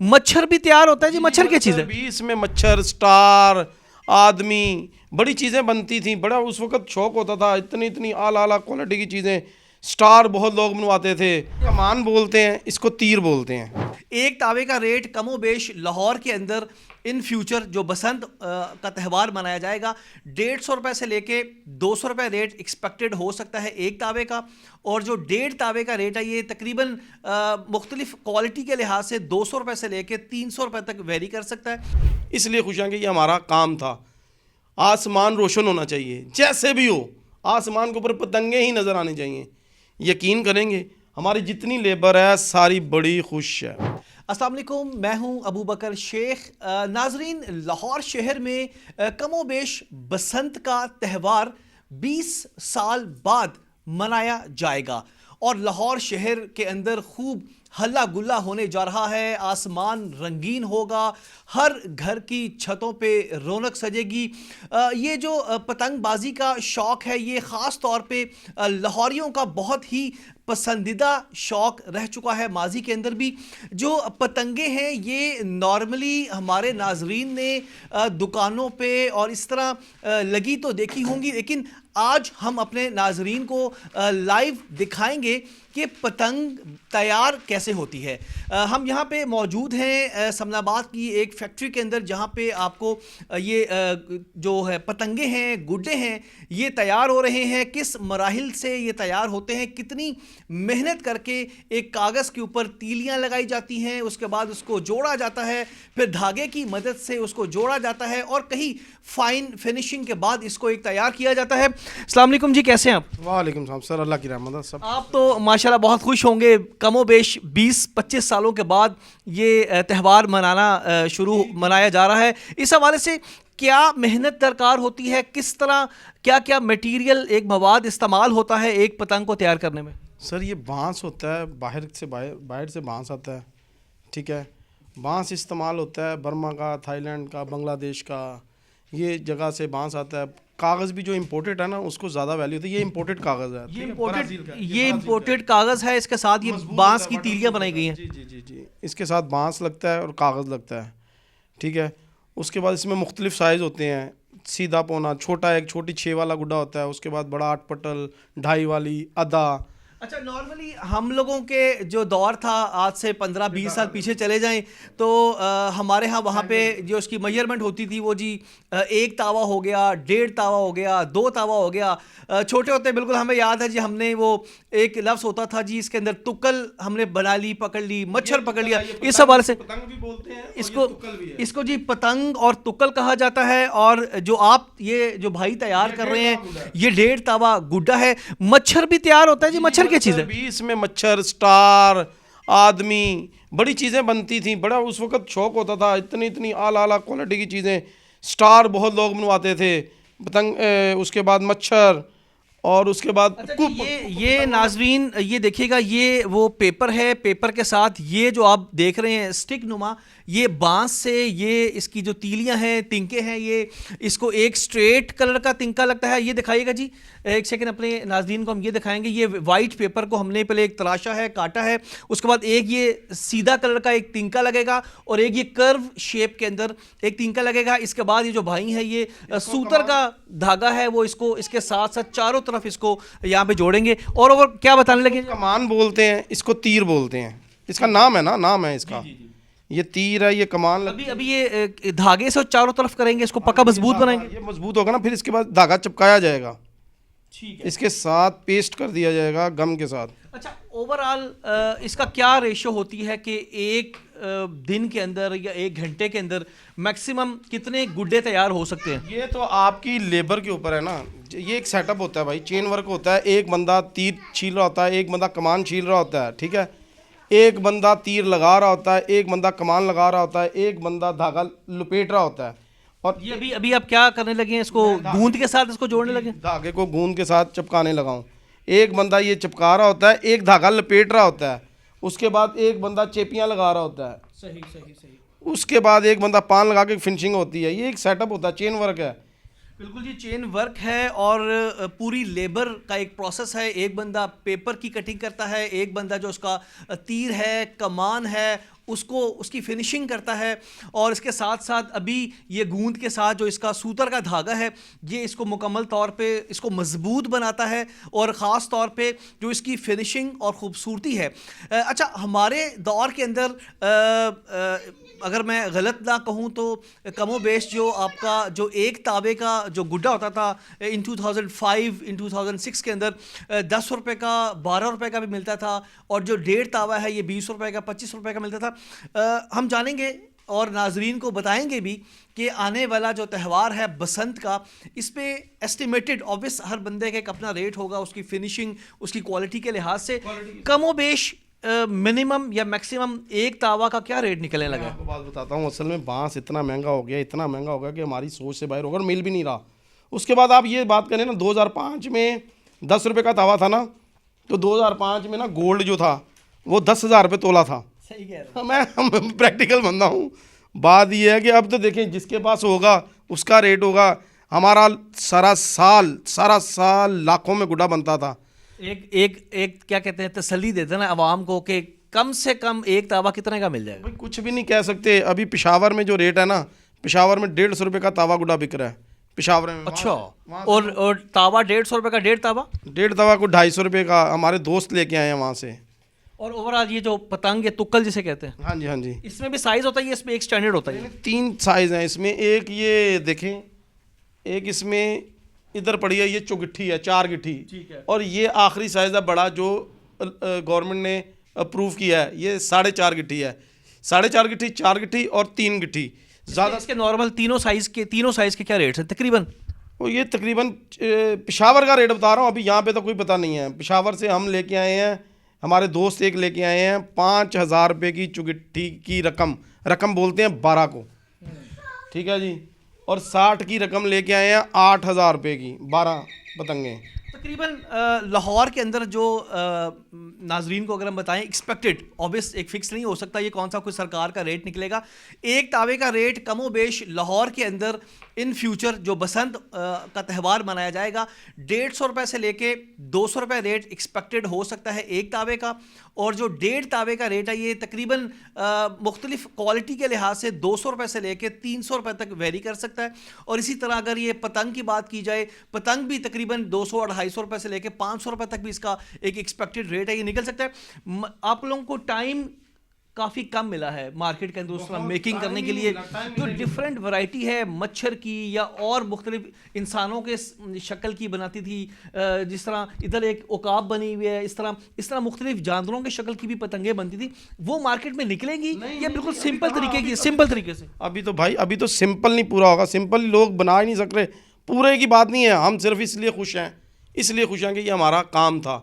मच्छर भी तैयार होता है जी? मच्छर क्या चीज़ है? भी इसमें मच्छर, स्टार, आदमी, बड़ी चीज़ें बनती थी। बड़ा उस वक्त शौक होता था, इतनी इतनी आला आला क्वालिटी की चीज़ें। स्टार बहुत लोग बनवाते थे। कमान बोलते हैं इसको, तीर बोलते हैं। एक तावे का रेट कमोबेश लाहौर के अंदर इन फ्यूचर जो बसंत का त्यौहार मनाया जाएगा 150 रुपये से लेके 200 रुपये रेट एक्सपेक्टेड हो सकता है एक तावे का। और जो 1.5 तावे का रेट है ये तकरीबन मुख्तलिफ क्वालिटी के लिहाज से 200 रुपये से लेके 300 रुपये तक वेरी कर सकता है। इसलिए खुश हैं कि ये हमारा काम था। आसमान रोशन होना चाहिए, जैसे भी हो आसमान के ऊपर पतंगे ही नज़र आनी चाहिए। यकीन करेंगे हमारी जितनी लेबर है सारी बड़ी खुश है। अस्सलाम वालेकुम, मैं हूं अबू बकर शेख। नाजरीन, लाहौर शहर में कमोबेश बसंत का त्यौहार 20 साल बाद मनाया जाएगा और लाहौर शहर के अंदर खूब हल्ला गुल्ला होने जा रहा है। आसमान रंगीन होगा, हर घर की छतों पे रौनक सजेगी। ये जो पतंगबाजी का शौक़ है ये ख़ास तौर पे लाहौरियों का बहुत ही पसंदीदा शौक़ रह चुका है। माजी के अंदर भी जो पतंगे हैं ये नॉर्मली हमारे नाजरीन ने दुकानों पे और इस तरह लगी तो देखी होंगी, लेकिन आज हम अपने नाजरीन को लाइव दिखाएंगे कि पतंग तैयार कैसे होती है। हम यहाँ पे मौजूद हैं समनाबाद की एक फैक्ट्री के अंदर, जहाँ पे आपको ये जो है पतंगे हैं, गुड्डे हैं, ये तैयार हो रहे हैं। किस मराहिल से ये तैयार होते हैं, कितनी मेहनत करके एक कागज़ के ऊपर तीलियाँ लगाई जाती हैं, उसके बाद उसको जोड़ा जाता है, फिर धागे की मदद से उसको जोड़ा जाता है और कहीं फाइन फिनिशिंग के बाद इसको एक तैयार किया जाता है। अस्सलाम वालेकुम जी, कैसे हैं आप? वालेकुम सलाम सर, अल्लाह की रहमत है सब। आप तो माशाल्लाह बहुत खुश होंगे, कमोबेश 20-25 सालों के बाद ये त्यौहार मनाया जा रहा है। इस हवाले से क्या मेहनत दरकार होती है, किस तरह क्या क्या मटेरियल, एक मवाद इस्तेमाल होता है एक पतंग को तैयार करने में? सर ये बांस होता है, बाहर से बांस आता है, ठीक है। बांस इस्तेमाल होता है बर्मा का, थाईलैंड का, बांग्लादेश का, ये जगह से बांस आता है। कागज़ भी जो इम्पोर्टेड है ना उसको ज़्यादा वैल्यू होती है। ये इम्पोर्टेड कागज़ है, ये इम्पोर्टेड कागज़ है, इसके साथ ये बांस की तीलियाँ बनाई गई हैं। जी जी जी जी, इसके साथ बांस लगता है और कागज़ लगता है, ठीक है। उसके बाद इसमें मुख्तलिफ साइज़ होते हैं, सीधा पौना, छोटा, एक छोटी 6 वाला गुड्डा होता है, उसके बाद बड़ा 8 पटल, 2.5 वाली, आधा। अच्छा, नॉर्मली हम लोगों के जो दौर था आज से 15-20 साल पीछे चले जाएं तो हमारे यहाँ वहाँ पे जो उसकी मेजरमेंट होती थी वो जी 1 तावा हो गया, 1.5 तावा हो गया, 2 तावा हो गया। छोटे होते बिल्कुल हमें याद है जी, हमने वो एक लफ्ज़ होता था जी, इसके अंदर तुक्कल हमने बना ली, पकड़ ली, मच्छर पकड़ लिया। इस हवाले से पतंग भी बोलते हैं, इसको जी पतंग और तुक्कल कहा जाता है। और जो आप ये जो भाई तैयार कर रहे हैं ये 1.5 तावा गुड्डा है। मच्छर भी तैयार होता है जी? मच्छर क्या चीज़ है? भी इसमें मच्छर, स्टार, आदमी, बड़ी चीज़ें बनती थी। बड़ा उस वक्त शौक होता था, इतनी इतनी आला आला क्वालिटी की चीज़ें। स्टार बहुत लोग बनवाते थे, पतंग, उसके बाद मच्छर, और उसके बाद अच्छा, ये नाजरीन ये देखिएगा, ये वो पेपर है, पेपर के साथ ये जो आप देख रहे हैं स्टिक नुमा, ये बांस से ये इसकी जो तीलियां हैं, तिनके हैं, ये इसको एक स्ट्रेट कलर का तिनका लगता है। ये दिखाइएगा जी, एक सेकंड, अपने नाजरीन को हम ये दिखाएंगे। ये वाइट पेपर को हमने पहले एक तराशा है, काटा है, उसके बाद एक ये सीधा कलर का एक तिनका लगेगा और एक ये कर्व शेप के अंदर एक तिनका लगेगा। इसके बाद ये जो भाई है ये सूतर का धागा है, वो इसको इसके साथ साथ चारों तरफ इसको यहाँ पे जोड़ेंगे। और क्या बताने लगे? कमान बोलते हैं इसको, तीर बोलते हैं, इसका नाम है ना, नाम है इसका। ये तीर है, ये कमान। अभी ये धागे से चारों तरफ करेंगे, इसको पक्का मजबूत बनाएंगे। ये मजबूत होगा ना, फिर इसके बाद धागा चिपकाया जाएगा, ठीक है, इसके साथ पेस्ट कर दिया जाएगा गम के साथ। अच्छा, ओवरऑल इसका क्या रेशो होती है कि एक दिन के अंदर या 1 घंटे के अंदर मैक्सिमम कितने गुड्डे तैयार हो सकते हैं? ये तो आपकी लेबर के ऊपर है ना। ये एक सेटअप होता है भाई, चेन वर्क होता है। एक बंदा तीर छील रहा होता है, एक बंदा कमान छील रहा होता है, ठीक है। एक बंदा तीर लगा रहा होता है, एक बंदा कमान लगा रहा होता है, एक बंदा धागा लपेट रहा होता है। और ये अभी आप क्या करने लगे हैं? इसको गूंद के साथ इसको जोड़ने लगे? धागे को गूंद के साथ चिपकाने लगाऊं। एक बंदा ये चिपका रहा होता है, एक धागा लपेट रहा होता है, उसके बाद एक बंदा चेपियां लगा रहा होता है, सही सही सही, उसके बाद एक बंदा पान लगा के फिनिशिंग होती है। ये एक सेटअप होता है, चेन वर्क है। बिल्कुल जी, चेन वर्क है और पूरी लेबर का एक प्रोसेस है। एक बंदा पेपर की कटिंग करता है, एक बंदा जो उसका तीर है, कमान है, उसको उसकी फिनिशिंग करता है, और इसके साथ साथ अभी ये गूंद के साथ जो इसका सूतर का धागा है ये इसको मुकम्मल तौर पे इसको मजबूत बनाता है, और ख़ास तौर पे जो इसकी फिनिशिंग और ख़ूबसूरती है। अच्छा, हमारे दौर के अंदर अगर मैं गलत ना कहूँ तो कमो बेश जो आपका जो एक तावे का जो गुड्डा होता था इन 2005 इन 2006 के अंदर 10 रुपये का 12 रुपये का भी मिलता था, और जो 1.5 तावा है ये 20 रुपये का 25 रुपये का मिलता था। हम जानेंगे और नाजरीन को बताएंगे भी कि आने वाला जो त्यौहार है बसंत का, इस पे एस्टिमेटेड ऑब्वियस हर बंदे का एक अपना रेट होगा, उसकी फिनिशिंग उसकी क्वालिटी के लिहाज से कमो बेश मिनिमम या मैक्सिमम एक तावा का क्या रेट निकलने लगा? आपको बात बताता हूँ, असल में बांस इतना महंगा हो गया, इतना महंगा हो गया कि हमारी सोच से बाहर होकर मिल भी नहीं रहा। उसके बाद आप ये बात करें ना, 2005 में 10 रुपये का तावा था ना, तो 2005 में ना गोल्ड जो था वो 10,000 रुपये तोला था। सही कह रहे मैं प्रैक्टिकल बंदा हूँ। बात ये है कि अब तो देखें जिसके पास होगा उसका रेट होगा। हमारा सारा साल लाखों में गुड्डा बनता था। एक क्या कहते हैं, तसल्ली देते हैं ना आवाम को कि कम से कम एक तावा कितने का मिल जाएगा? भाई कुछ भी नहीं कह सकते। अभी पेशावर में जो रेट है ना, पेशावर में 150 रुपये का तावा गुड्डा बिक रहा है पेशावर में। अच्छा, और तावा 150 रुपये का, 1.5 तावा? 1.5 तावा को 250 रुपये का हमारे दोस्त लेके आए हैं वहाँ से। और ओवरऑल ये जो पतंग या तुक्कल जिसे कहते हैं, हाँ जी हाँ जी, इसमें भी साइज होता है, इसमें एक स्टैंडर्ड होता है? 3 साइज़ हैं इसमें। एक ये देखें, एक इसमें इधर पड़ी है, ये चौगिट्ठी है, 4 गिट्ठी। ठीक है। और ये आखिरी साइज़ है बड़ा जो गवर्नमेंट ने अप्रूव किया है, ये 4.5 गिट्ठी है। 4.5 गिट्ठी, 4 गिट्ठी और 3 गिट्ठी। ज़्यादा इसके नॉर्मल तीनों साइज के क्या रेट्स हैं तकरीबन? और ये तकरीबन पेशावर का रेट बता रहा हूँ, अभी यहाँ पे तो कोई पता नहीं है। पेशावर से हम लेके आए हैं, हमारे दोस्त एक लेके आए हैं 5,000 रुपये की चुगिट्ठी की रकम बोलते हैं 12 को, ठीक है जी। और 60 की रकम लेके आए हैं 8,000 रुपये की 12 पतंगे। तकरीबन लाहौर के अंदर जो नाजरीन को अगर हम बताएं, एक्सपेक्टेड ऑब्वियस एक फिक्स नहीं हो सकता ये कौन सा कोई सरकार का रेट निकलेगा। एक तावे का रेट कमो बेश लाहौर के अंदर इन फ्यूचर जो बसंत का त्यौहार मनाया जाएगा 150 रुपये से लेके 200 रुपये रेट एक्सपेक्टेड हो सकता है एक तावे का। और जो 1.5 तावे का रेट है ये तकरीबन मुख्तलिफ क्वालिटी के लिहाज से 200 रुपये से लेके 300 रुपये तक वेरी कर सकता है। और इसी तरह अगर ये पतंग की बात की जाए, पतंग भी तकरीबन 200-250 रुपये से लेके 500 रुपये तक भी इसका एक एक्सपेक्टेड रेट है, ये निकल सकता है। आप लोगों को टाइम काफ़ी कम मिला है मार्केट के अंदर उस तरह मेकिंग करने के लिए, जो डिफरेंट वैरायटी है मच्छर की या और मुख्तलिफ इंसानों के शक्ल की बनाती थी, जिस तरह इधर एक उकाब बनी हुई है, इस तरह मुख्तलिफ जानवरों के शक्ल की भी पतंगें बनती थी, वो मार्केट में निकलेंगी या बिल्कुल सिंपल तरीके से? अभी तो भाई अभी तो सिंपल नहीं पूरा होगा, सिंपल लोग बना ही नहीं सक रहे। पूरे की बात नहीं है, हम सिर्फ इसलिए खुश हैं कि ये हमारा काम था।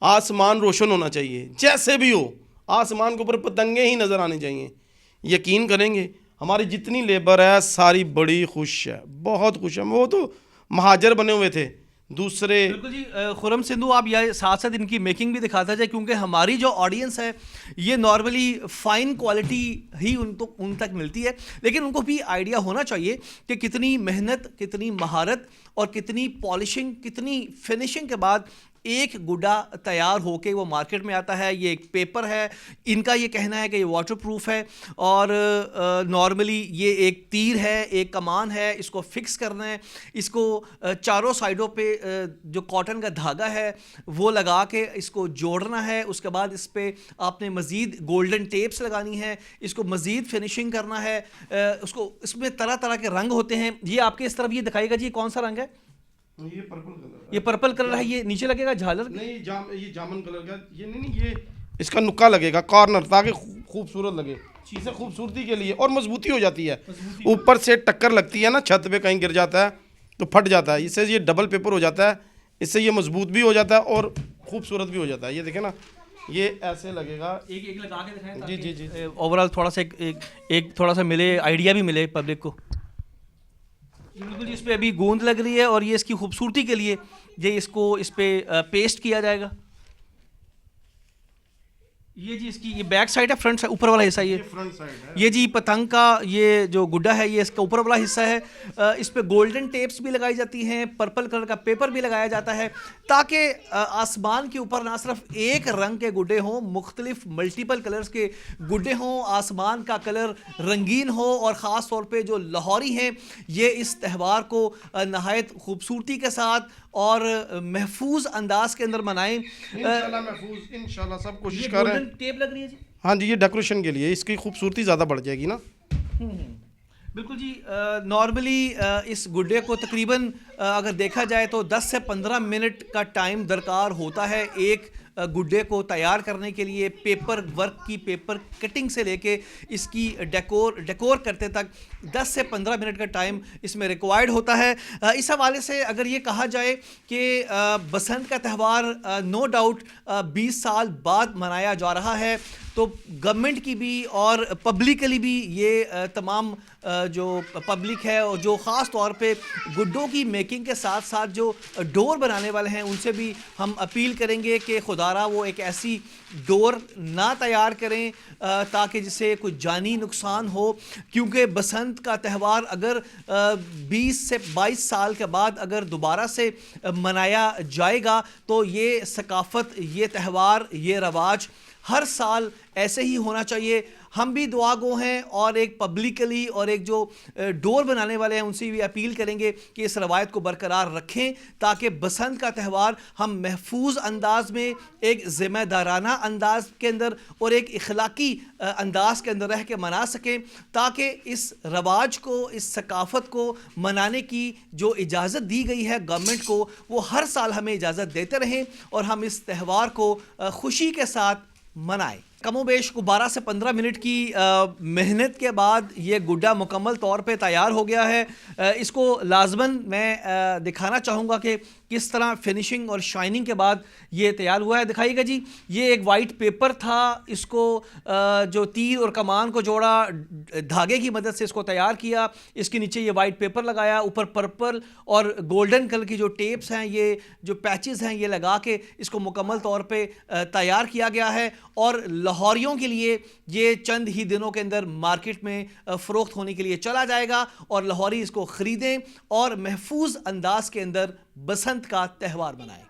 आसमान रोशन होना चाहिए, जैसे भी हो आसमान के ऊपर पतंगे ही नज़र आनी चाहिए। यकीन करेंगे हमारी जितनी लेबर है सारी बड़ी खुश है, बहुत खुश है। वो तो महाजर बने हुए थे दूसरे। बिल्कुल जी। खुरम सिंधु, आप ये साथ साथ इनकी मेकिंग भी दिखाता जाए, क्योंकि हमारी जो ऑडियंस है ये नॉर्मली फ़ाइन क्वालिटी ही उन तक मिलती है, लेकिन उनको भी आइडिया होना चाहिए कि कितनी मेहनत, कितनी महारत और कितनी पॉलिशिंग, कितनी फिनिशिंग के बाद एक गुड्डा तैयार होके वो मार्केट में आता है। ये एक पेपर है, इनका ये कहना है कि ये वाटरप्रूफ है, और नॉर्मली ये एक तीर है, एक कमान है, इसको फिक्स करना है, इसको चारों साइडों पे जो कॉटन का धागा है वो लगा के इसको जोड़ना है। उसके बाद इस पर आपने मज़ीद गोल्डन टेप्स लगानी है, इसको मज़ीद फिनिशिंग करना है। उसको इसमें तरह तरह के रंग होते हैं। ये आपके इस तरफ ये दिखाएगा जी, कौन सा रंग है? ये पर्पल कलर, ये पर्पल कलर है। ये नीचे लगेगा झालर नहीं, ये जामुन कलर का, ये नहीं, ये इसका नुक्का लगेगा कॉर्नर, ताकि खूबसूरत लगे, चीज़ें खूबसूरती के लिए, और मजबूती हो जाती है। ऊपर से टक्कर लगती है ना, छत पे कहीं गिर जाता है तो फट जाता है, इससे ये डबल पेपर हो जाता है, इससे ये मजबूत भी हो जाता है और खूबसूरत भी हो जाता है। ये देखें ना, ये ऐसे लगेगा। एक लगा के दिखाएं जी जी जी, ओवरऑल थोड़ा सा एक थोड़ा सा मिले, आइडिया भी मिले पब्लिक को। बिल्कुल, इस पे अभी गूंद लग रही है और ये इसकी खूबसूरती के लिए ये इसको इस पे पेस्ट किया जाएगा। ये जी इसकी ये बैक साइड है, फ्रंट साइड ऊपर वाला हिस्सा ये फ्रंट साइड है। ये जी पतंग का ये जो गुड्डा है ये इसका ऊपर वाला हिस्सा है। इस पे गोल्डन टेप्स भी लगाई जाती हैं, पर्पल कलर का पेपर भी लगाया जाता है, ताकि आसमान के ऊपर ना सिर्फ एक रंग के गुड्डे हों, मुख्तलिफ मल्टीपल कलर्स के गुड्डे हों, आसमान का कलर रंगीन हो और ख़ास तौर पे जो लाहौरी हैं ये इस त्यौहार को नहायत खूबसूरती के साथ और महफूज अंदाज के अंदर मनाएं। इंशाल्लाह महफूज, इंशाल्लाह सब कोशिश कर रहे हैं। टेप लग रही है जी। हाँ जी, ये डेकोरेशन के लिए, इसकी खूबसूरती ज़्यादा बढ़ जाएगी ना। बिल्कुल जी। नॉर्मली इस गुड्डे को तकरीबन अगर देखा जाए तो 10 से 15 मिनट का टाइम दरकार होता है एक गुड्डे को तैयार करने के लिए। पेपर वर्क की, पेपर कटिंग से लेके इसकी डेकोर करते तक 10 से 15 मिनट का टाइम इसमें रिक्वायर्ड होता है। इस हवाले से अगर ये कहा जाए कि बसंत का त्यौहार नो डाउट 20 साल बाद मनाया जा रहा है, तो गवर्नमेंट की भी और पब्लिकली भी ये तमाम जो पब्लिक है और जो ख़ास तौर पे गुड्डों की मेकिंग के साथ साथ जो डोर बनाने वाले हैं उनसे भी हम अपील करेंगे कि खुदारा वो एक ऐसी डोर ना तैयार करें ताकि जिससे कोई जानी नुकसान हो, क्योंकि बसंत का त्यौहार अगर 20 से 22 साल के बाद अगर दोबारा से मनाया जाएगा तो ये सकाफ़त, ये त्यौहार, ये रवाज हर साल ऐसे ही होना चाहिए। हम भी दुआ गो हैं और एक पब्लिकली और एक जो डोर बनाने वाले हैं उनसे भी अपील करेंगे कि इस रवायत को बरकरार रखें ताकि बसंत का त्यौहार हम महफूज अंदाज में, एक ज़िम्मेदाराना अंदाज के अंदर और एक इखलाकी अंदाज के अंदर रह के मना सकें, ताकि इस रवाज को, इस सकाफ़त को मनाने की जो इजाज़त दी गई है गवर्नमेंट को, वो हर साल हमें इजाज़त देते रहें और हम इस त्यौहार को खुशी के साथ मनाएं। कमोबेश को 12 से 15 मिनट की मेहनत के बाद ये गुड्डा मुकम्मल तौर पे तैयार हो गया है। इसको लाजमन मैं दिखाना चाहूँगा कि किस तरह फिनिशिंग और शाइनिंग के बाद ये तैयार हुआ है। दिखाइएगा जी। ये एक वाइट पेपर था, इसको जो तीर और कमान को जोड़ा, धागे की मदद से इसको तैयार किया, इसके नीचे ये वाइट पेपर लगाया, ऊपर पर्पल और गोल्डन कलर की जो टेप्स हैं, ये जो पैचेस हैं, ये लगा के इसको मुकम्मल तौर पे तैयार किया गया है और लाहौरियों के लिए ये चंद ही दिनों के अंदर मार्केट में फ़रोख्त होने के लिए चला जाएगा और लाहौरी इसको ख़रीदें और महफूज अंदाज के अंदर बसंत का त्यौहार मनाएं।